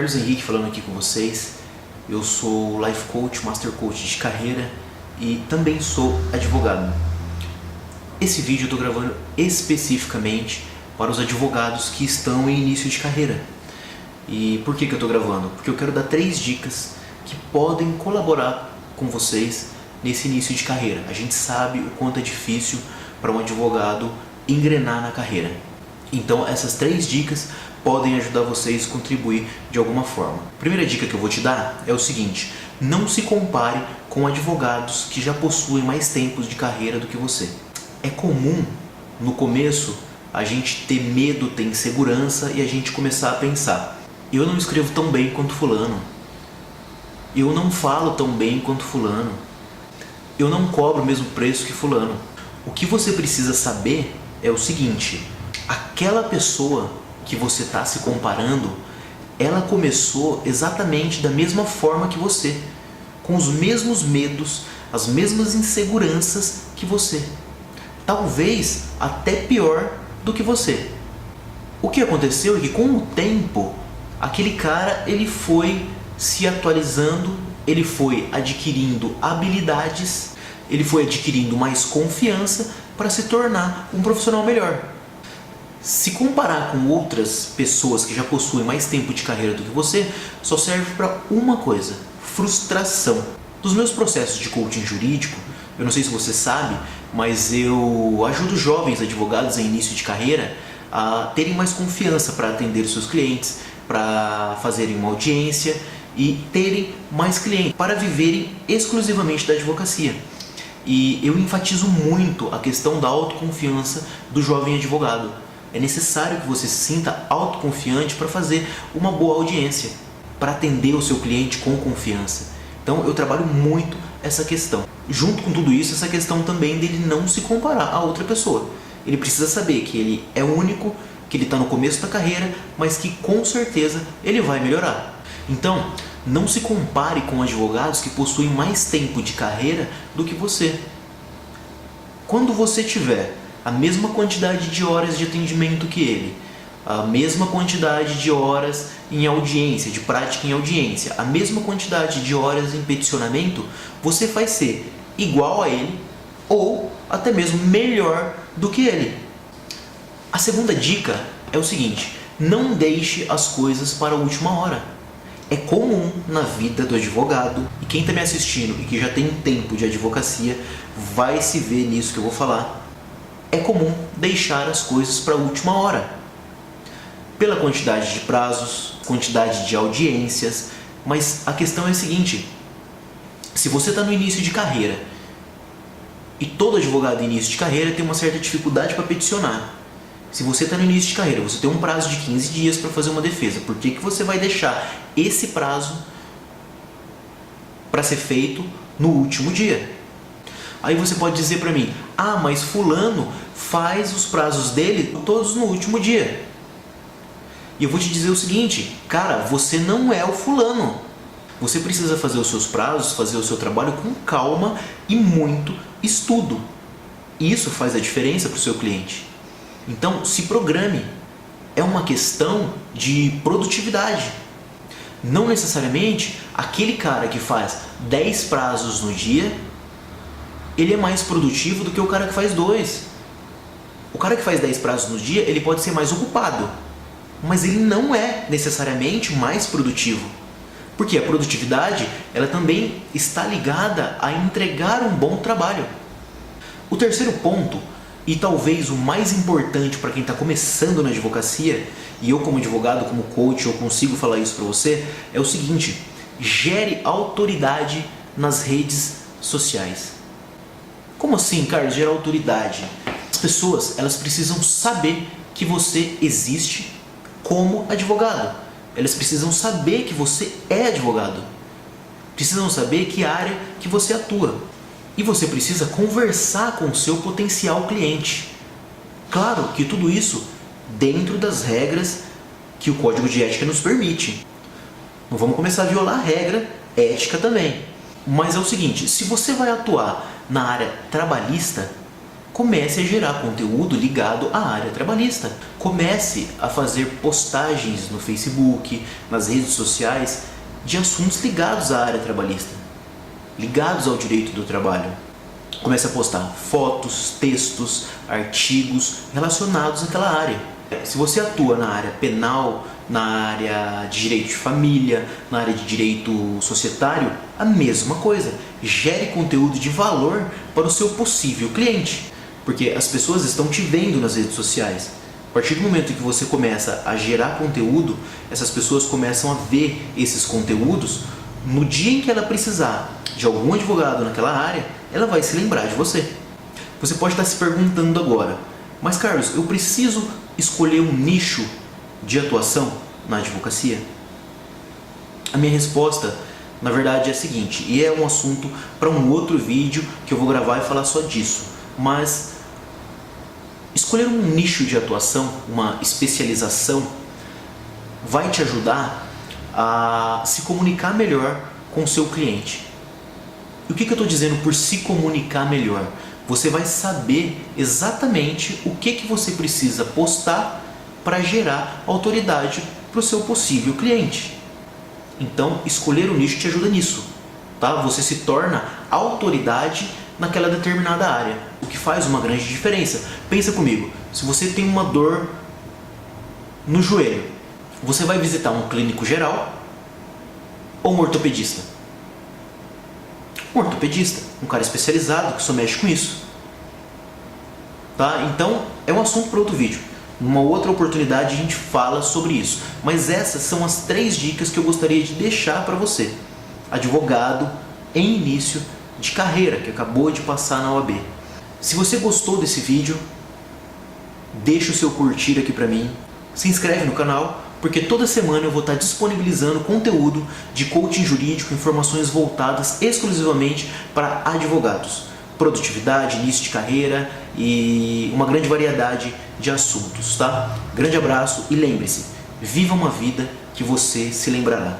Carlos Henrique falando aqui com vocês. Eu sou Life Coach, Master Coach de carreira e também sou advogado. Esse vídeo eu estou gravando especificamente para os advogados que estão em início de carreira. E por que eu estou gravando? Porque eu quero dar 3 dicas que podem colaborar com vocês nesse início de carreira. A gente sabe o quanto é difícil para um advogado engrenar na carreira. Então essas 3 dicas podem ajudar vocês a contribuir de alguma forma. A primeira dica que eu vou te dar é o seguinte: não se compare com advogados que já possuem mais tempos de carreira do que você. É comum no começo a gente ter medo, ter insegurança e a gente começar a pensar: eu não escrevo tão bem quanto fulano, eu não falo tão bem quanto fulano, eu não cobro o mesmo preço que fulano. O que você precisa saber é o seguinte: aquela pessoa que você está se comparando, ela começou exatamente da mesma forma que você, com os mesmos medos, as mesmas inseguranças que você, talvez até pior do que você. O que aconteceu é que com o tempo, aquele cara ele foi se atualizando, ele foi adquirindo habilidades, ele foi adquirindo mais confiança para se tornar um profissional melhor. Se comparar com outras pessoas que já possuem mais tempo de carreira do que você, só serve para uma coisa: frustração. Nos meus processos de coaching jurídico, eu não sei se você sabe, mas eu ajudo jovens advogados em início de carreira a terem mais confiança para atender os seus clientes, para fazerem uma audiência e terem mais clientes, para viverem exclusivamente da advocacia. E eu enfatizo muito a questão da autoconfiança do jovem advogado. É necessário que você se sinta autoconfiante para fazer uma boa audiência, para atender o seu cliente com confiança. Então eu trabalho muito essa questão. Junto com tudo isso, essa questão também dele não se comparar a outra pessoa. Ele precisa saber que ele é único, que ele está no começo da carreira, mas que com certeza ele vai melhorar. Então, não se compare com advogados que possuem mais tempo de carreira do que você. Quando você tiver a mesma quantidade de horas de atendimento que ele, a mesma quantidade de horas em audiência, de prática em audiência, a mesma quantidade de horas em peticionamento, você vai ser igual a ele ou até mesmo melhor do que ele. A segunda dica é o seguinte: não deixe as coisas para a última hora. É comum na vida do advogado, e quem está me assistindo e que já tem tempo de advocacia vai se ver nisso que eu vou falar. É comum deixar as coisas para a última hora, pela quantidade de prazos, quantidade de audiências, mas a questão é a seguinte: se você está no início de carreira, e todo advogado em início de carreira tem uma certa dificuldade para peticionar. Se você está no início de carreira, você tem um prazo de 15 dias para fazer uma defesa. Por que você vai deixar esse prazo para ser feito no último dia? Aí você pode dizer para mim: ah, mas fulano faz os prazos dele todos no último dia. E eu vou te dizer o seguinte: cara, você não é o fulano. Você precisa fazer os seus prazos, fazer o seu trabalho com calma e muito estudo. E isso faz a diferença para o seu cliente. Então, se programe. É uma questão de produtividade. Não necessariamente aquele cara que faz 10 prazos no dia, ele é mais produtivo do que o cara que faz 2. O cara que faz 10 prazos no dia, ele pode ser mais ocupado, mas ele não é necessariamente mais produtivo. Porque a produtividade, ela também está ligada a entregar um bom trabalho. O terceiro ponto, e talvez o mais importante para quem está começando na advocacia, e eu como advogado, como coach, eu consigo falar isso para você, é o seguinte: gere autoridade nas redes sociais. Como assim, Carlos, gerar autoridade? As pessoas, elas precisam saber que você existe como advogado. Elas precisam saber que você é advogado. Precisam saber que área que você atua. E você precisa conversar com o seu potencial cliente. Claro que tudo isso dentro das regras que o Código de Ética nos permite. Não vamos começar a violar a regra ética também. Mas é o seguinte: se você vai atuar na área trabalhista, comece a gerar conteúdo ligado à área trabalhista. Comece a fazer postagens no Facebook, nas redes sociais, de assuntos ligados à área trabalhista, ligados ao direito do trabalho. Comece a postar fotos, textos, artigos relacionados àquela área. Se você atua na área penal, na área de direito de família, na área de direito societário, a mesma coisa. Gere conteúdo de valor para o seu possível cliente, porque as pessoas estão te vendo nas redes sociais. A partir do momento que você começa a gerar conteúdo, essas pessoas começam a ver esses conteúdos. No dia em que ela precisar de algum advogado naquela área, ela vai se lembrar de você. Você pode estar se perguntando agora, mas Carlos, eu preciso escolher um nicho de atuação na advocacia? A minha resposta, na verdade, é a seguinte, e é um assunto para um outro vídeo que eu vou gravar e falar só disso, mas escolher um nicho de atuação, uma especialização, vai te ajudar a se comunicar melhor com o seu cliente. E o que eu estou dizendo por se comunicar melhor? Você vai saber exatamente o que você precisa postar para gerar autoridade para o seu possível cliente. Então, escolher o nicho te ajuda nisso, tá? Você se torna autoridade naquela determinada área, o que faz uma grande diferença. Pensa comigo, se você tem uma dor no joelho, você vai visitar um clínico geral ou um ortopedista? Um ortopedista, um cara especializado que só mexe com isso, tá? Então, é um assunto para outro vídeo. Numa outra oportunidade a gente fala sobre isso. Mas essas são as 3 dicas que eu gostaria de deixar para você, advogado em início de carreira, que acabou de passar na OAB. Se você gostou desse vídeo, deixa o seu curtir aqui para mim, se inscreve no canal, porque toda semana eu vou estar disponibilizando conteúdo de coaching jurídico, informações voltadas exclusivamente para advogados. Produtividade, início de carreira e uma grande variedade de assuntos, tá? Grande abraço e lembre-se, viva uma vida que você se lembrará.